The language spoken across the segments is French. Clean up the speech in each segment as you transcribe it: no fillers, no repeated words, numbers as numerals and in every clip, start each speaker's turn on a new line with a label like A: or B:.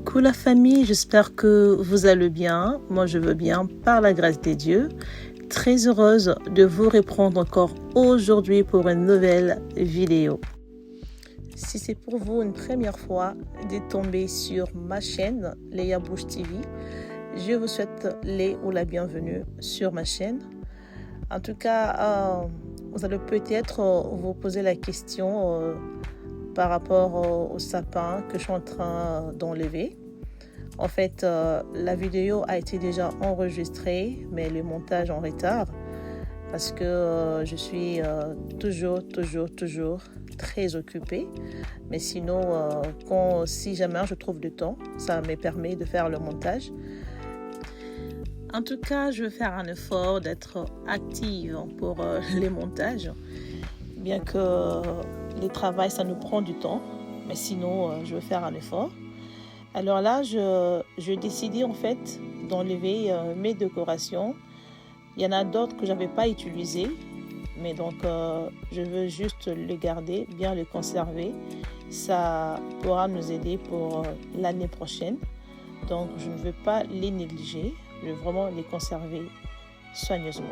A: Coucou la famille, j'espère que vous allez bien. Moi je veux bien par la grâce de Dieu. Très heureuse de vous reprendre encore aujourd'hui pour une nouvelle vidéo. Si c'est pour vous une première fois de tomber sur ma chaîne Léa Bouche TV, je vous souhaite la bienvenue sur ma chaîne. En tout cas, vous allez peut-être vous poser la question par rapport au sapin que je suis en train d'enlever. En fait, la vidéo a été déjà enregistrée, mais le montage en retard parce que je suis toujours très occupée. Mais sinon, si jamais je trouve du temps, ça me permet de faire le montage. En tout cas, je vais faire un effort d'être active pour les montages, bien que le travail, ça nous prend du temps, mais sinon, je vais faire un effort. Alors là, j'ai décidé en fait d'enlever mes décorations. Il y en a d'autres que je n'avais pas utilisées, mais donc je veux juste les garder, bien les conserver. Ça pourra nous aider pour l'année prochaine. Donc je ne veux pas les négliger, je veux vraiment les conserver soigneusement.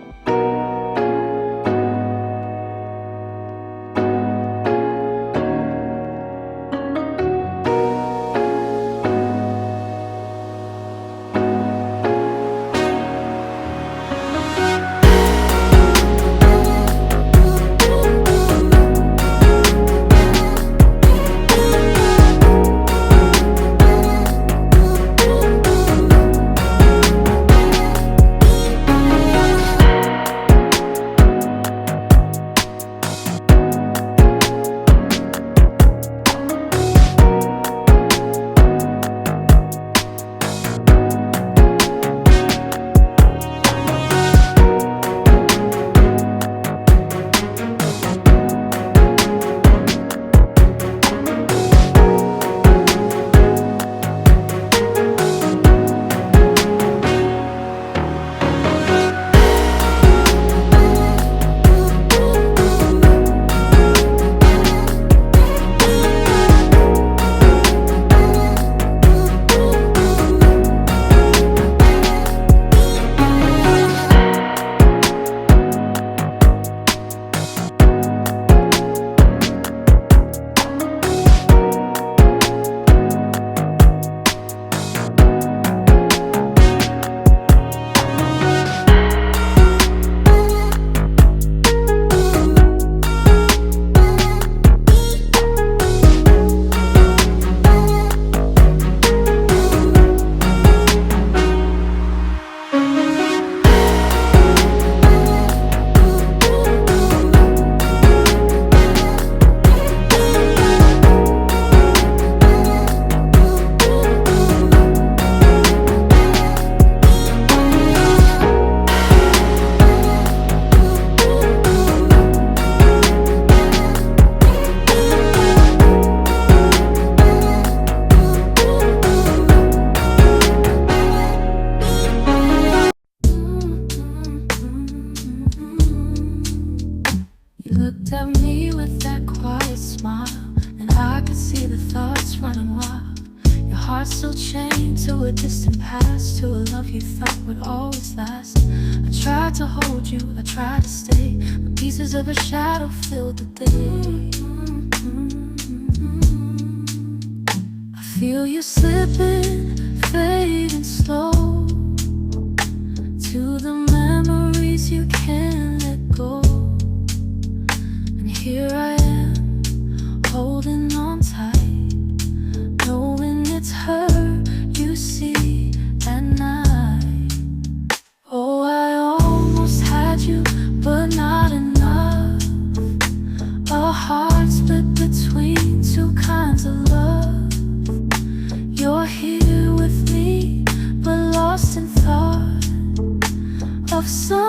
B: Looked at me with that quiet smile, and I could see the thoughts running wild. Your heart still chained to a distant past, to a love you thought would always last. I tried to hold you, I tried to stay, but pieces of a shadow filled the day. I feel you slipping, fading slow, to the memories you can't let go. Here I am, holding on tight, knowing it's her you see at night. Oh, I almost had you, but not enough. A heart split between two kinds of love. You're here with me, but lost in thought of someone.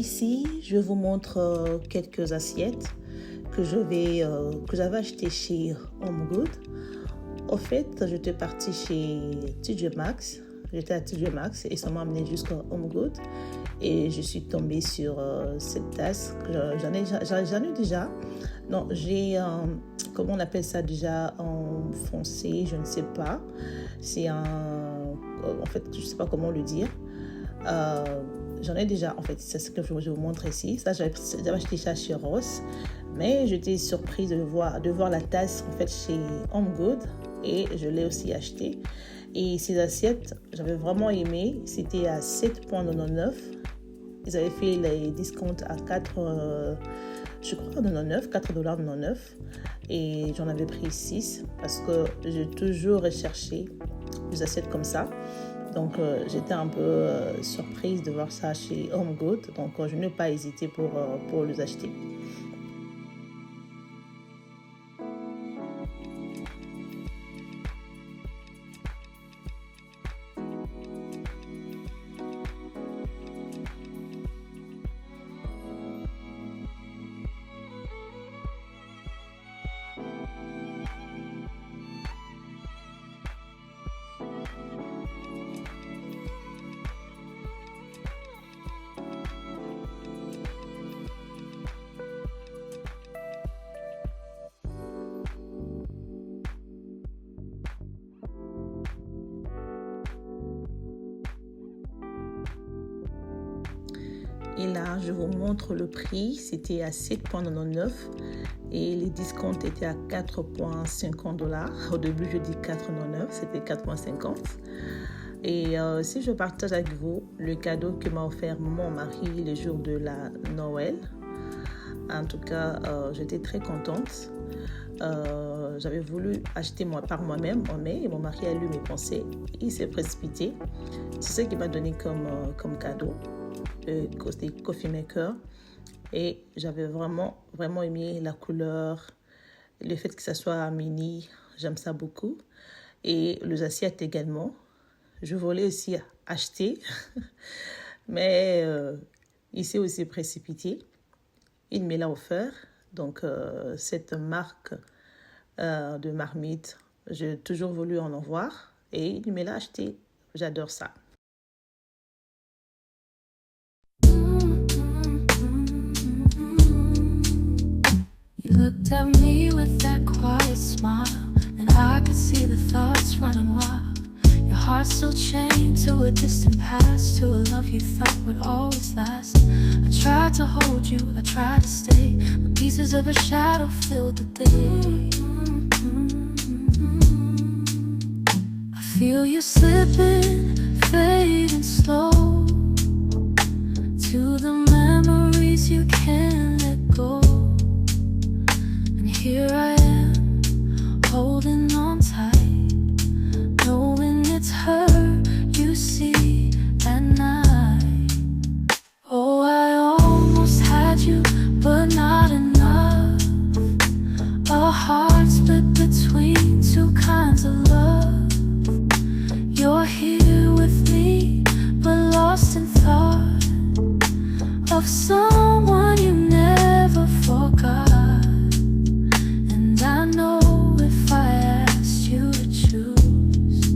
A: Ici, je vous montre quelques assiettes que j'avais achetées chez Home Good. Au fait, j'étais partie chez TJ Maxx. J'étais à TJ Maxx et ça m'a amené jusqu'à Home Good. Et je suis tombée sur cette tasse. J'en ai déjà. Non, j'ai, comment on appelle ça déjà, en foncé, je ne sais pas. C'est en fait, je ne sais pas comment le dire. J'en ai déjà, en fait, c'est ce que je vous montre ici. Ça, j'avais acheté ça chez Ross. Mais j'étais surprise de voir la tasse, en fait, chez Home Good. Et je l'ai aussi acheté. Et ces assiettes, j'avais vraiment aimé. C'était à 7,99 $. Ils avaient fait les discounts à 4,99 $. Et j'en avais pris 6 parce que j'ai toujours recherché des assiettes comme ça. Donc, j'étais un peu surprise de voir ça chez Home Good. Donc, je n'ai pas hésité pour les acheter. Et là, je vous montre le prix. C'était à 7,99 $ et les discounts étaient à 4,50 $. Au début, je dis 4,99 $, c'était 4,50 $. Et si je partage avec vous le cadeau que m'a offert mon mari le jour de la Noël, en tout cas, j'étais très contente. J'avais voulu acheter par moi-même en mai et mon mari a lu mes pensées. Il s'est précipité. C'est ce qu'il m'a donné comme cadeau. Côté Coffee Maker, et j'avais vraiment aimé la couleur, le fait que ça soit mini, j'aime ça beaucoup, et les assiettes également. Je voulais aussi acheter mais il s'est aussi précipité, il me l'a offert. Donc cette marque de marmite, j'ai toujours voulu en avoir et il me l'a acheté. J'adore ça.
B: You looked at me with that quiet smile, and I could see the thoughts running wild. Your heart still chained to a distant past, to a love you thought would always last. I tried to hold you, I tried to stay, but pieces of a shadow filled the day. I feel you slipping, fading slow, to the memories you can't let go. Here I am, holding on tight, knowing it's her you see at night. Oh, I almost had you, but not enough. A heart split between two kinds of love. You're here with me, but lost in thought of someone you never forgot. I know if I asked you to choose,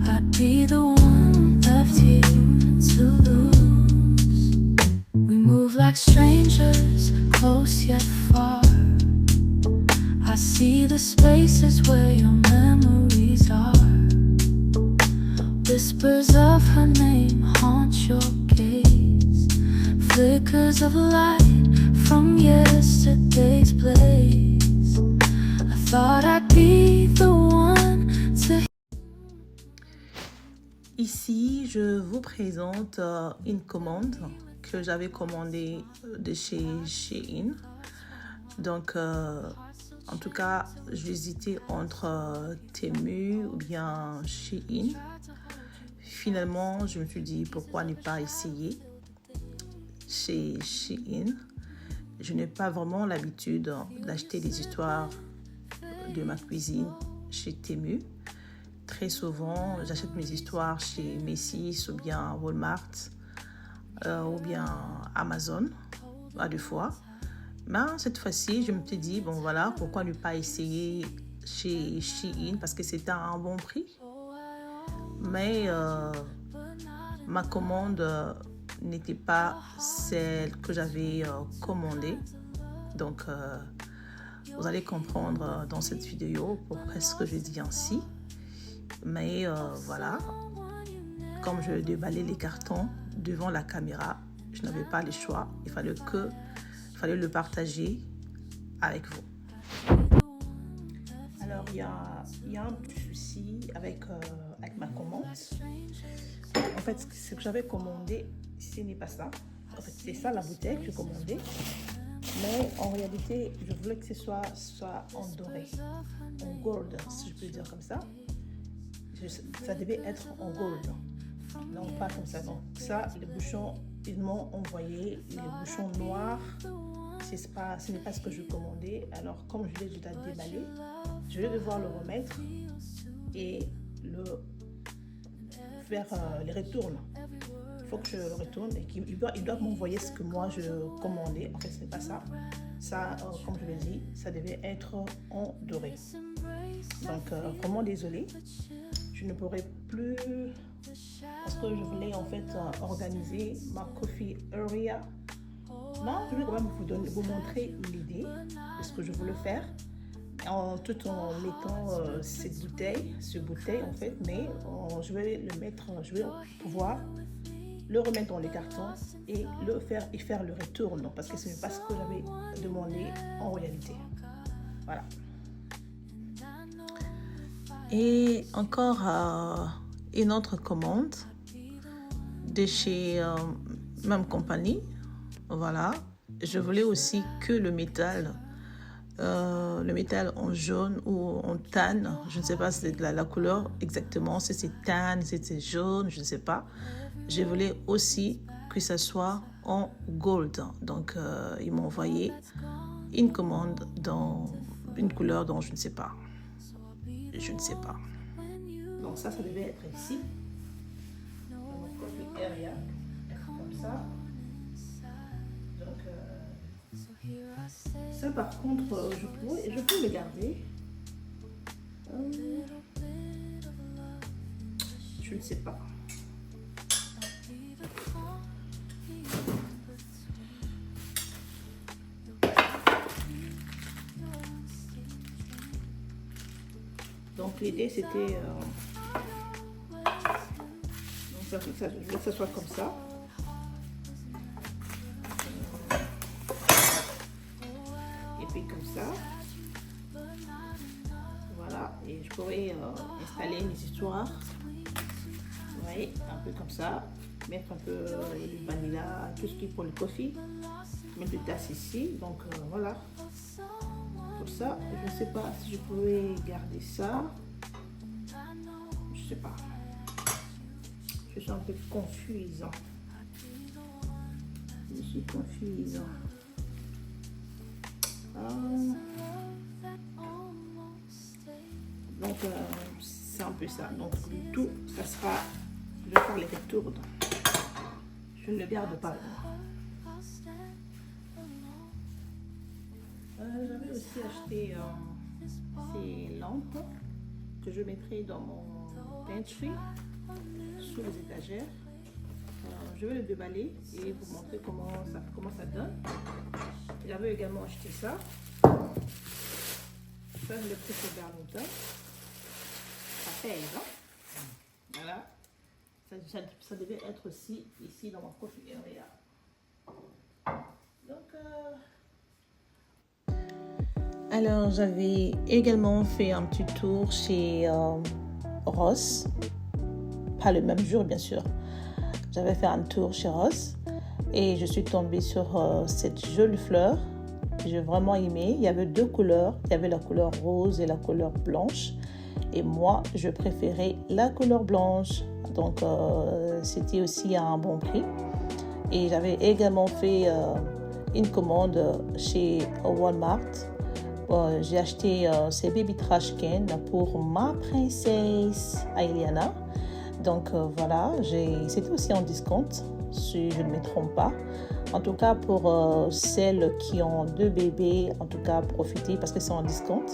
B: I'd be the one left here to lose. We move like strangers, close yet far. I see the spaces where your memories are. Whispers of her name haunt your gaze, flickers of light from yesterday's blaze.
A: Ici, je vous présente une commande que j'avais commandée de chez Shein. Donc, en tout cas, j'hésitais entre Temu ou bien Shein. Finalement, je me suis dit pourquoi ne pas essayer chez Shein. Je n'ai pas vraiment l'habitude d'acheter des histoires de ma cuisine chez Temu. Très souvent, j'achète mes histoires chez Macy's ou bien Walmart. ou bien Amazon à 2 fois. Mais cette fois-ci, je me suis dit, bon voilà, pourquoi ne pas essayer chez Shein parce que c'était à un bon prix. Mais ma commande n'était pas celle que j'avais commandée. Donc, vous allez comprendre dans cette vidéo pourquoi est-ce que je dis ainsi. Mais voilà, comme je déballais les cartons devant la caméra, je n'avais pas le choix. Il fallait le partager avec vous. Alors, il y a un petit souci avec ma commande. En fait, ce que j'avais commandé, ce n'est pas ça. En fait, c'est ça la bouteille que j'ai commandée. Mais en réalité, je voulais que ce soit en doré, en gold, si je peux dire comme ça. Ça devait être en gold, non pas comme ça. Donc ça, les bouchons, ils m'ont envoyé les bouchons noirs. Ce n'est pas ce que je commandais. Alors comme je l'ai déjà déballé, je vais devoir le remettre et faire les retournes. Il faut que je le retourne et qu'il doit m'envoyer ce que moi je commandais. En fait, ce n'est pas ça. Ça, comme je l'ai dit, ça devait être en doré. Donc, vraiment désolée. Je ne pourrai plus, parce que je voulais en fait organiser ma coffee area. Non, je vais quand même vous montrer l'idée de ce que je voulais faire, tout en mettant cette bouteille en fait, mais je vais pouvoir le remettre dans les cartons et faire le retour, non, parce que ce n'est pas ce que j'avais demandé en réalité. Voilà. Et encore une autre commande de chez même compagnie. Voilà. Je voulais aussi que le métal en jaune ou en tan, je ne sais pas si c'est la couleur exactement, si c'est tan, si c'est jaune, je ne sais pas. Je voulais aussi que ça soit en gold. Donc, ils m'ont envoyé une commande dans une couleur dont je ne sais pas. Donc ça devait être ici. Dans mon coffee area. Comme ça. Donc, ça par contre, je peux le garder. Je ne sais pas. Donc l'idée c'était je voulais que ça soit comme ça. Et puis comme ça. Voilà. Et je pourrais installer mes histoires. Vous voyez, un peu comme ça. Mettre un peu le vanilla, tout ce qui est pour le coffee. Mettre des tasses ici. Donc voilà. Pour ça, je ne sais pas si je pourrais garder ça. Je ne sais pas. Je suis un peu confuse. Je suis confuse. Donc, c'est un peu ça. Donc, le tout, ça sera... Je vais faire les retours. Je ne le garde pas. J'avais aussi acheté ces lampes que je mettrai dans mon pantry, sous les étagères. Je vais le déballer et vous montrer comment ça donne. J'avais également acheté ça. Ça, je l'ai pris chez Berlington. Ça pèse, hein? Voilà. Ça devait être aussi ici dans mon coffee area. Donc, alors, j'avais également fait un petit tour chez Ross. Pas le même jour, bien sûr. J'avais fait un tour chez Ross et je suis tombée sur cette jolie fleur. J'ai vraiment aimé. Il y avait 2 couleurs. Il y avait la couleur rose et la couleur blanche. Et moi, je préférais la couleur blanche. Donc, c'était aussi à un bon prix. Et j'avais également fait une commande chez Walmart. J'ai acheté ces baby trash cans pour ma princesse Ailiana. Donc voilà, c'était aussi en discount si je ne me trompe pas. En tout cas, pour celles qui ont 2 bébés, en tout cas, profitez parce que c'est en discount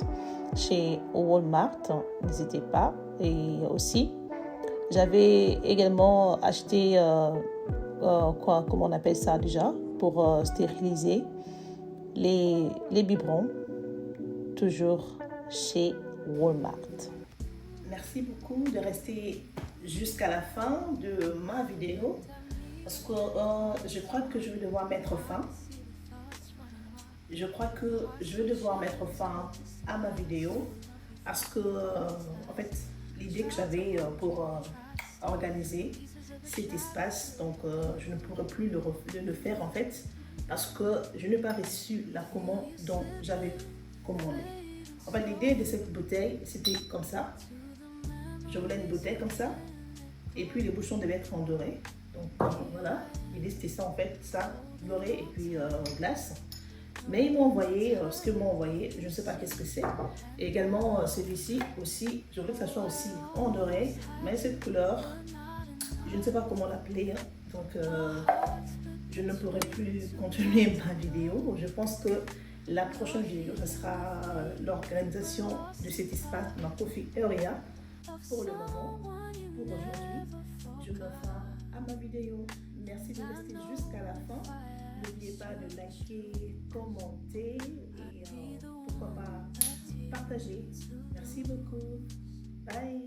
A: chez Walmart. N'hésitez pas. Et aussi, j'avais également acheté, comment on appelle ça déjà, pour stériliser les biberons, toujours chez Walmart. Merci beaucoup de rester jusqu'à la fin de ma vidéo parce que je crois que je vais devoir mettre fin. Je crois que je vais devoir mettre fin à ma vidéo parce que, en fait, l'idée que j'avais pour organiser cet espace, donc je ne pourrai plus le faire en fait parce que je n'ai pas reçu la commande dont j'avais commandé. En fait, l'idée de cette bouteille, c'était comme ça. Je voulais une bouteille comme ça. Et puis, les bouchons devaient être en doré. Donc, voilà. L'idée, c'était ça, en fait. Ça, doré et puis glace. Mais ils m'ont envoyé, ce qu'ils m'ont envoyé, je ne sais pas qu'est-ce que c'est. Et également, celui-ci aussi, je voulais que ça soit aussi en doré. Mais cette couleur, je ne sais pas comment l'appeler. Hein. Donc, je ne pourrai plus continuer ma vidéo. Je pense que la prochaine vidéo, ce sera l'organisation de cet espace, ma Coffee Area. Pour le moment, pour aujourd'hui, je mets fin à ma vidéo. Merci de rester jusqu'à la fin. N'oubliez pas de liker, commenter et pourquoi pas partager. Merci beaucoup. Bye.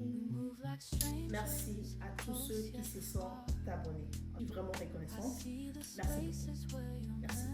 A: Merci à tous ceux qui se sont abonnés. Je suis vraiment reconnaissante. Merci beaucoup. Merci.